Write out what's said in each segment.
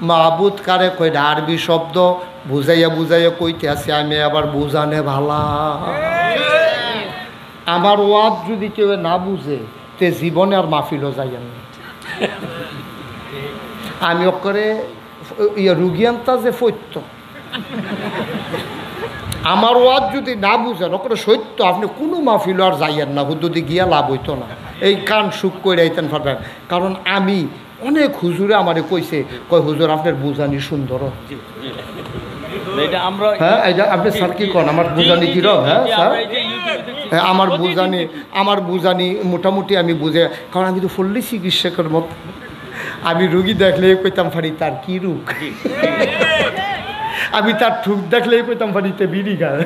মাহবুদ কারে কইরা আরবি শব্দ বুঝাইয়া বুঝাইয়া কইতে আসি আমি আবার বুঝানে ভালা। আমার ওয়াজ যদি কেউ না বুঝে তে জীবনে আর মাহফিলও যাইয়েন না। আমি ওকে রুগী আনতা যে সত্য, আমার ওয়াজ যদি না বুঝেন ওকে সত্য, আপনি কোনো মাহফিল আর যাইয়েন না, হুদুদি গিয়া লাভ হইতো না। এই কান সুখ করে আইতেন পারবেন, কারণ আমি অনেক হুজুরে আমারে কইছে, কয় হুজুর আপনার বুঝানি সুন্দর। হ্যাঁ এটা আপনি স্যার কি কন, আমার বুঝানি কিরম? হ্যাঁ স্যার আমার বুঝানি মোটামুটি আমি বুঝে, কারণ আমি তো ফুললি চিকিৎসকের মতো, আমি রুগী দেখলে কইতাম পারি তার কি রোগ, আমি তার ঠুক দেখলেই কইতাম পানিতে বিড়ি খায়,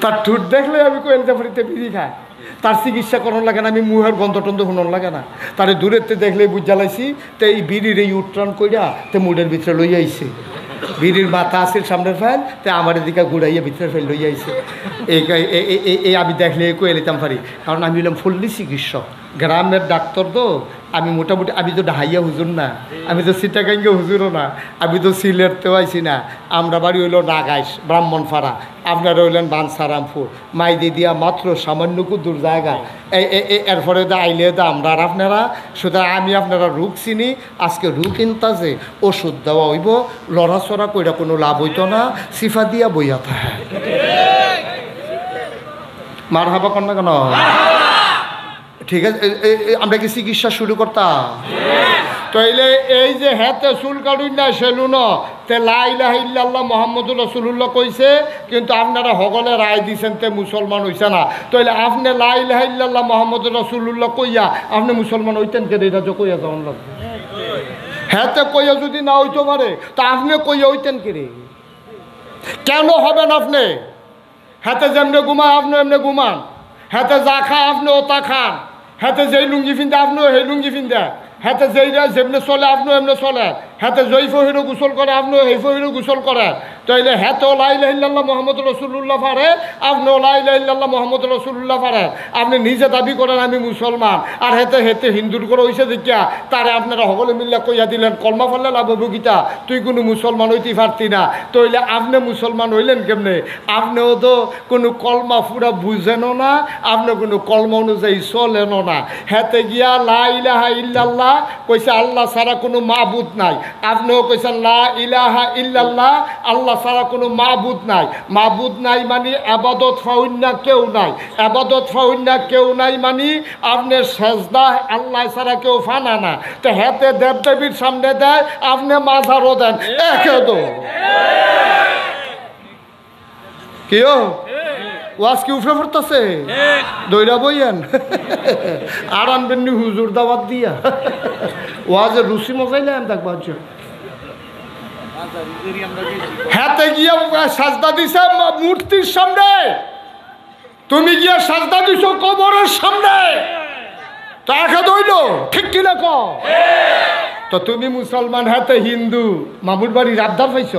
তার ঠুট দেখলে আমি কইতে পানিতে বিড়ি খায়, তার চিকিৎসা করার লাগে না, আমি মুহের গন্ধ টন্ধ শুনোর লাগে না, তারে দূরেতে দেখলেই বুঝ জ্বালাইছি। তো এই বিড়ির এই উত্তরণ কইরা তো মুডের ভিতরে লই আইছে, বিড়ির মাথা আছে সামনের ফ্যান, তো আমার দিকে ঘুরাইয়া ভিতরে ফেল লই আইছে। এই আমি দেখলে কয়ে নিতাম পারি, কারণ আমি হলাম ফুল্লি চিকিৎসক, গ্রামের ডাক্তার তো আমি মোটামুটি। আমি তো ঢাইয়া হুজুর না, আমি তো সিটাগাঙ্গে হুজুরও না, আমি তো সিলেটতেও আইছি না। আমরা বাড়ি হইল নাগাইশ ব্রাহ্মণপাড়া, আপনারা হইলেন বানসারামপুর, মাইদি দিয়া মাত্র সামান্য দূর জায়গা। এরপরে তো আইলে তো আমরা আর আপনারা, সুতরাং আমি আপনারা রোগ চিনি। আজকে রোগ কিনতাছে ওষুধ দেওয়া হইব, লড়াচড়া কইরা কোনো লাভ হইতো না, সিফা দিয়া বইয়া থাকে। মার হাবা কন না কেন? ঠিক আছে, আমরা কি চিকিৎসা শুরু করতাম? তাইলে এই যে হেতে চুল কাটুন না সেলুন তে লা ইলাহা ইল্লাল্লাহ মুহাম্মাদুর রাসূলুল্লাহ কইছে, কিন্তু আপনারা হগলে রায় দিছেন তে মুসলমান হইছে না। তাইলে আপনি লা ইলাহা ইল্লাল্লাহ মুহাম্মাদুর রাসূলুল্লাহ কইয়া আপনি মুসলমান হইতেন কে? এটা তো কইয়া যাওয়ান লাগবে। হেতে কইয়া যদি না হইতে পারে তা আপনি কইয়া হইতেন কে রে? কেন হবেন আপনি? হেতে যেমনে ঘুমায় আপনি এমনি ঘুমান, হেতে যা খায় আপনি ও তা খান, হেতে যেই লুঙ্গি ফিনতে আপনিও সেই লুঙ্গি ফিনতে, হেতে যেইরা যেমনি চলে আপনিও এমনি চলে, হেতে যেই ফহিরও গোসল করে আপনিও সেই ফহিরও গোসল করে। তাইলে হেতেও লা ইলাহা ইল্লাল্লাহ মুহাম্মাদুর রাসূলুল্লাহ পারে, আপনিও লা ইলাহা ইল্লাল্লাহ মুহাম্মাদুর রাসূলুল্লাহ পারে। আপনি নিজে দাবি করেন আমি মুসলমান, আর হেতে হিন্দুর করে হইছে দেখিয়া তারে আপনারা সকলে মিল্লা কইয়া দিলেন কলমা ফেললে লাভ হইব গীতা, তুই কোনো মুসলমান হইতে পারতি না। তাইলে আপনি মুসলমান হইলেন কেমনে? আপনিও তো কোনো কলমা পুরা বুঝেনও না, আপনি কোনো কলমা অনুযায়ী চলেনও না। হেতে গিয়া লা ইলাহা ইল্লাল্লাহ কইছে আল্লাহ ছাড়া কোনো মাবুদ নাই, আপনিও কইছেন লা ইলাহা ইল্লাল্লাহ আল্লাহ ছাড়া কোনো মাবুদ নাই। মাবুদ নাই মানে আবাদত ফাউন্না কেউ নাই, আবাদত ফাউন্না কেউ নাই মানে আপনার সেজদা আল্লাহ ছাড়া কেউ ফানা না। তো হেতে দেবদেবীর সামনে দেয়, আপনি মাজারও দেন, একে তো কেউ ওয়াজ কি উফরে পড়তেছে? দইরা বইয়েন আর আনবেন নি হুজুর দাওয়াত দিয়া, ওয়াজের রুচি মজাইলেন দেখবা। হাতে গিয়া সাজদা দিছে মূর্তির সামনে, তুমি গিয়া সাজদা দিছ কবরের সামনে, তা একা দইল ঠিক কিনা ক? তো তুমি মুসলমান, হাতে হিন্দু, মামুর বাড়ির আবদার পাইছ,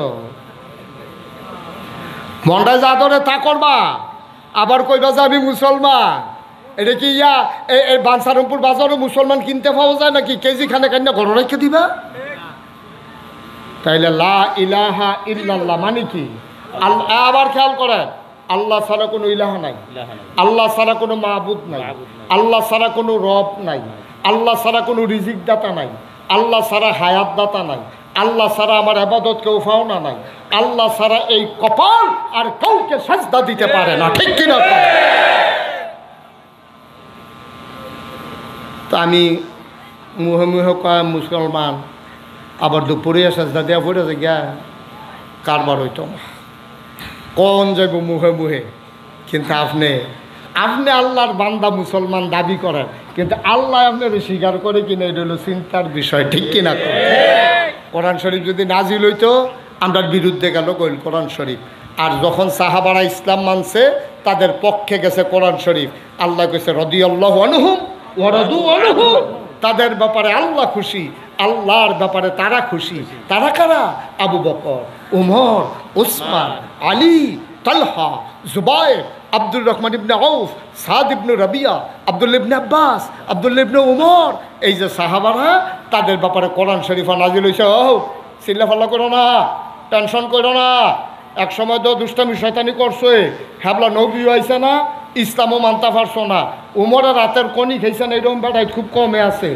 মনটা যা ধরে তা করবা, আবার কইবা যে আমি মুসলমান। এটা কি ইয়া এই বানসারামপুর বাজারও মুসলমান কিনতে পাওয়া যায় নাকি? কেজি খানে কান্না ঘর রেখে দিবা? তাইলে লা ইলাহা ইল্লাল্লাহ মানে কি? আবার খেয়াল করেন, আল্লাহ ছাড়া কোনো ইলাহা নাই, আল্লাহ ছাড়া কোনো মাহবুদ নাই, আল্লাহ ছাড়া কোনো রব নাই, আল্লাহ ছাড়া কোনো রিজিক দাতা নাই, আল্লাহ ছাড়া হায়াত দাতা নাই, আল্লাহ ছাড়া আমার ইবাদত কেউ পাওনা নাই, আল্লাহ ছাড়া এই কপাল আর কাউকে সাজদা দিতে পারে না, ঠিক কিনা? তো আমি মুহে মুহে কয় মুসলমান, আবার দুপুরে সাজদা দেওয়া পড়ে যে গিয়া কারবার হইতো না, কোন যাইব মুহে মুহে। কিন্তু আপনি আল্লাহর বান্দা মুসলমান দাবি করেন, কিন্তু আল্লাহ আপনার স্বীকার করে কিনা এটা হলো চিন্তার বিষয়, ঠিক কিনা? কোরআন শরীফ যদি নাজিল হইতো আমরার বিরুদ্ধে গেল কইল কোরআন শরীফ, আর যখন সাহাবারা ইসলাম মানছে তাদের পক্ষে গেছে কোরআন শরীফ। আল্লাহ কইছে রাদিয়াল্লাহু আনহুম ওয়া রাদু আনহু, তাদের ব্যাপারে আল্লাহ খুশি, আল্লাহর ব্যাপারে তারা খুশি। তারা কারা? আবু বকর, উমর, উসমান, আলী, তালহা, জুবায়ের, আব্দুর রহমান ইবনে আউফ, সাদ ইবনে রাবিয়া, আব্দুল্লাহ ইবনে আব্বাস, আব্দুল্লাহ ইবনে উমর, এই যে সাহাবারা, তাদের ব্যাপারে কোরআন শরীফ নাজিল হইছে। চিল্লা ফাল্লা করো না, টেনশন করো না। এক সময় তো দুষ্টামি শয়তানি করছে, হ্যাবলা নবী হয়েছে না, ইসলামও মানতে পারছো না। উমরে রাতের কনি খেয়েছে না, এরকম বেটাই খুব কমে আছে।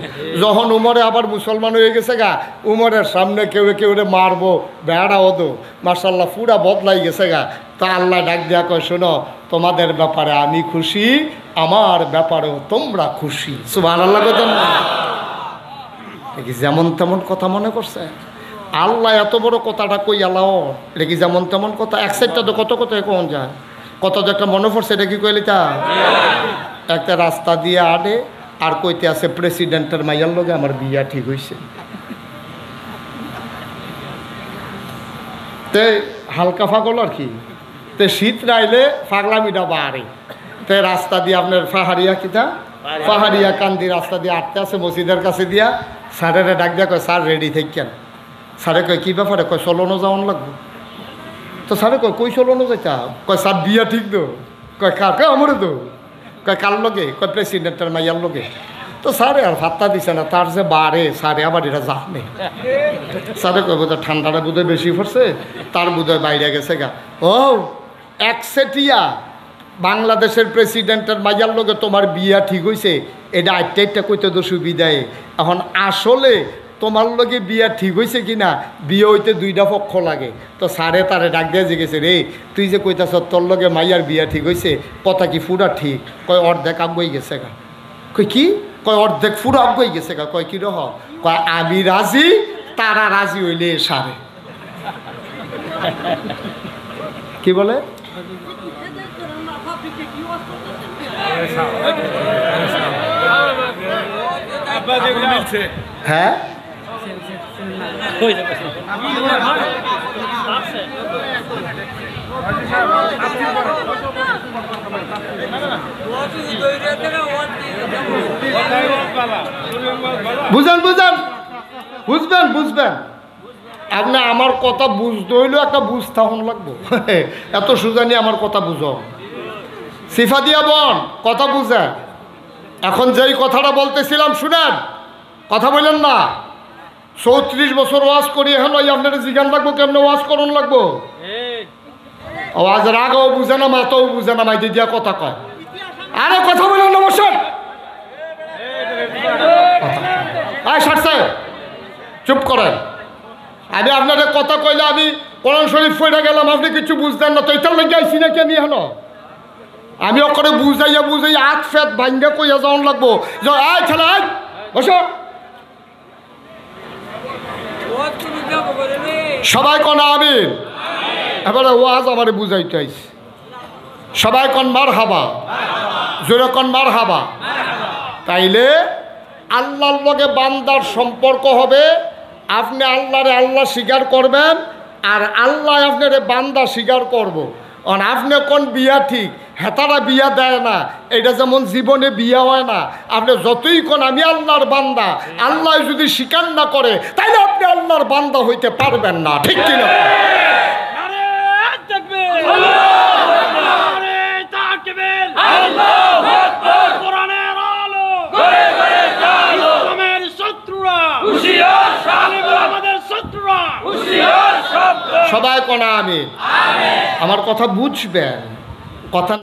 যখন উমরে আবার মুসলমান হয়ে গেছে গা, উমরের সামনে কেউ কেউ মারবো, বেড়াও দো, মার্শাল্লাহ পুরা বদলাই গেছে গা। তা আল্লাহ ডাক দেয়া কয়, শোনো, তোমাদের ব্যাপারে আমি খুশি, আমার ব্যাপারেও তোমরা খুশি। সুবহানাল্লাহ কথা না? দেখি যেমন তেমন কথা মনে করছে আল্লাহ এত বড় কথাটা কই আল্লাহ, এটা কি যেমন তেমন কথা? এক সাইডটা তো কত কত কোন যায়, কত যে একটা মনে পড়ছে, এটা কি কইলি তা? একটা রাস্তা দিয়ে আডে আর কইতে আছে প্রেসিডেন্টের মাইয়ার লগে আমার বিয়া ঠিক হয়েছে। তে হালকা ফাগল আর কি, তে শীত রাইলে ফাগলামিটা বাড়ে। তে রাস্তা দিয়ে আপনার পাহাড়িয়া কিতা, পাহাড়িয়া কান্দি রাস্তা দিয়ে আটতে আছে মসজিদের কাছে দিয়া। স্যারের ডাক দিয়া কয়, স্যার রেডি থাকেন। স্যারে কয়, কী ব্যাপারে? কয়, চলনো যাওয়ান লাগবো। তো স্যারে কয়, কই চলনো যাইতা? কয়, স্যার বিয়া ঠিক দো। কয়, কার? কয়, আমারে দো। কয়, কার লগে? কয়, প্রেসিডেন্টের মাইয়ার লগে। তো স্যারে আর ভাত্তা দিছে না, তার যে বাড়ে স্যারে আবার এটা জানে। স্যারে কয়, বোধহয় ঠান্ডাটা বোধহয় বেশি পড়ছে, তার বোধহয় বাইরে গেছে গা। ও একসেটিয়া বাংলাদেশের প্রেসিডেন্টের মাইয়ার লগে তোমার বিয়া ঠিক হয়েছে, এটা আটটা কইতে তো সুবিধায়। এখন আসলে তোমার লগে বিয়া ঠিক হয়েছে কিনা, বিয়ে হইতে দুইটা পক্ষ লাগে। তো স্যারে তারে ডাক দিয়ে জিজ্ঞেসে, রে তুই যে কইতাছ তোর লগে মাইয়ার বিয়া ঠিক হয়েছে, কথা কি পুরা ঠিক? কয়, অর্ধেক আগুই গেছে গা। কই কি? কয়, অর্ধেক পুরো আগুই গেছে গা। কয়, কি রহ? কয়, আমি রাজি, তারা রাজি হইলে সারে। কি বলে? হ্যাঁ, বুঝেন বুঝেন বুঝবেন বুঝবেন আপনি আমার কথা বুঝতে হইলেও একটা বুঝতে হন লাগবো। এত সুজানি আমার কথা বুঝো, সিফা দিয়া বন কথা বুঝেন। এখন যেই কথাটা বলতেছিলাম শুনেন, কথা বললেন না। 34 বছর ওয়াজ করি, এখন ওই আপনার জিজ্ঞান লাগবো কেমনে ওয়াজ করুন লাগবো। আওয়াজ রাগও বুঝে না, মাতাও বুঝে না, মাইতে দিয়া কথা কয়। আরে কথা বলেন না, বসেন। সারছে, চুপ করেন। আমি আপনাদের কথা কইলে আমি কোরআন শরীফ পড়ে গেলাম, আপনি কিছু বুঝতেন না, তো এটার লেগে আইসি নাকি আমি এখন? আমি ওখানে বুঝাইয়া বুঝাইয়া আট ফেট ভাঙ্গা কইয়া যাওয়ান লাগবো যে আয় ছেলে আয় বসো। সবাই কন আমিন। এবারে ওয়াজ আমারে বুঝাইতে আইছে। সবাই কন মার হাবা, জোরে কন মার হাবা। তাইলে আল্লাহর লগে বান্দার সম্পর্ক হবে, আপনি আল্লাহরে আল্লাহ স্বীকার করবেন, আর আল্লাহ আপনারে বান্দা স্বীকার করব। আর আপনি কোন বিয়া ঠিক, হেতারা বিয়া দেয় না, এটা যেমন জীবনে বিয়া হয় না। আপনি যতই কোন আমি আল্লাহর বান্দা, আল্লাহ যদি স্বীকার না করে, তাইলে আপনি আল্লাহর বান্দা হইতে পারবেন না, ঠিক কিনা? সবাই কোনা আমি আমার কথা বুঝবেন, কথা